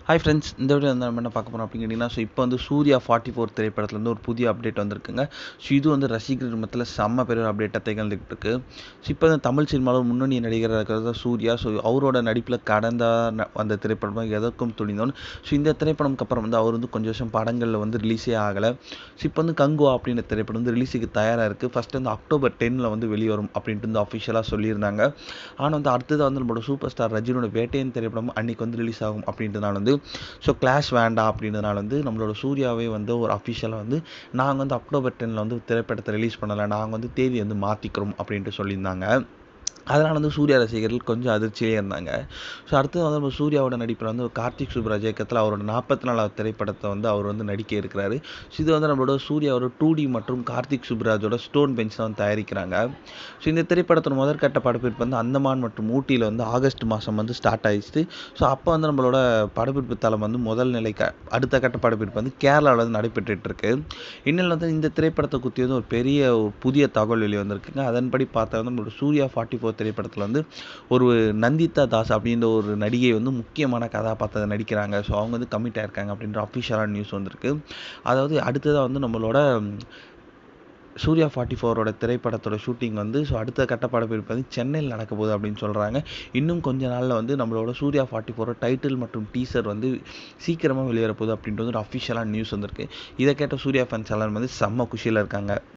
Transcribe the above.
Hi friends, இந்த video வந்து நம்ம என்ன பார்க்க போகிறோம் அப்படின்னு கேட்டிங்கன்னா, இப்போ வந்து சூர்யா 44 திரைப்படத்துலேருந்து ஒரு புதிய அப்டேட் வந்திருக்குங்க. இது வந்து ரசிகர்கள் மத்தியில் செம்ம பெரிய ஒரு அப்டேட்டாக திகழ்ந்துகிட்டு இருக்கு. இப்போ வந்து தமிழ் சினிமாவில் முன்னணி நடிகராக இருக்கிறது சூர்யா. அவரோட நடிப்பில் கடந்த அந்த திரைப்படம் எதற்கும் துணிந்தோன். இந்த திரைப்படம்க்கு அப்புறம் வந்து அவர் வந்து கொஞ்சம் வருஷம் படங்களில் வந்து ரிலீஸே ஆகலை. இப்போ வந்து கங்குவா அப்படின்ற திரைப்படம் வந்து ரிலீஸுக்கு தயாராக இருக்குது. ஃபஸ்ட்டு வந்து அக்டோபர் 10 வந்து வெளிவரும் அப்படின்ட்டு வந்து அஃபிஷியலாக சொல்லியிருந்தாங்க. ஆனால் வந்து அடுத்தது வந்து நம்மளோட சூப்பர் ஸ்டார் ரஜினியோட வேட்டையன் திரைப்படம் அன்றைக்கி வந்து ரிலீஸ் ஆகும் அப்படின்றதுனால வந்து கிளாஷ் வேண்டாம் அப்படின்றதுனால வந்து நம்மளோட சூர்யாவே வந்து ஒரு அஃபிஷியலாக வந்து நாங்கள் வந்து அக்டோபர் 10 வந்து திரைப்படத்தை ரிலீஸ் பண்ணலை, நாங்கள் வந்து தேதி வந்து மாற்றிக்கிறோம் அப்படின்ட்டு சொல்லியிருந்தாங்க. அதனால் வந்து சூர்யா ரசிகர்கள் கொஞ்சம் அதிர்ச்சியிலே இருந்தாங்க. அடுத்தது வந்து நம்ம சூர்யாவோட நடிப்பில் வந்து கார்த்திக் சுப்புராஜ் இயக்கத்தில் அவரோட 44வது திரைப்படத்தை வந்து அவர் வந்து நடிக்க இருக்கிறாரு. இது வந்து நம்மளோட சூர்யாவோட 2D மற்றும் கார்த்திக் சுப்புராஜோட ஸ்டோன் பெஞ்ச் தான் வந்து தயாரிக்கிறாங்க. இந்த திரைப்படத்தோட முதற்கட்ட படப்பிடிப்பு வந்து அந்தமான் மற்றும் ஊட்டியில் வந்து ஆகஸ்ட் மாதம் வந்து ஸ்டார்ட் ஆயிடுச்சு. அப்போ வந்து நம்மளோட படப்பிடிப்பு தளம் வந்து முதல் நிலை அடுத்த கட்ட படப்பிடிப்பு வந்து கேரளாவில் வந்து நடைபெற்றுட்டு இருக்கு. இன்னும் வந்து இந்த திரைப்படத்தை குறித்து வந்து ஒரு பெரிய புதிய தகவல் வெளியே வந்திருக்குங்க. அதன்படி பார்த்தா வந்து நம்மளோட சூர்யா 44 திரைப்படத்தில் வந்து ஒரு நந்திதா தாஸ் அப்படின்ற ஒரு நடிகை வந்து முக்கியமான கதாபாத்திரத்தை நடிக்கிறாங்க. அவங்க வந்து கமிட் ஆயிருக்காங்க அப்படின்ற அஃபிஷியலான நியூஸ் வந்திருக்கு. அதாவது அடுத்ததாக வந்து நம்மளோட சூர்யா 44ஓட திரைப்படத்தோட ஷூட்டிங் வந்து அடுத்த கட்ட படப்பிடிப்பு வந்து சென்னையில் நடக்க போகுது அப்படின்னு சொல்கிறாங்க. இன்னும் கொஞ்ச நாளில் வந்து நம்மளோட சூர்யா 44 டைட்டில் மற்றும் டீசர் வந்து சீக்கிரமாக வெளியேற போகுது அப்படின்றது ஒரு அஃபிஷியலான நியூஸ் வந்திருக்கு. இதை கேட்ட சூர்யா ஃபேன்ஸ் எல்லாரும் வந்து செம்ம குஷியில் இருக்காங்க.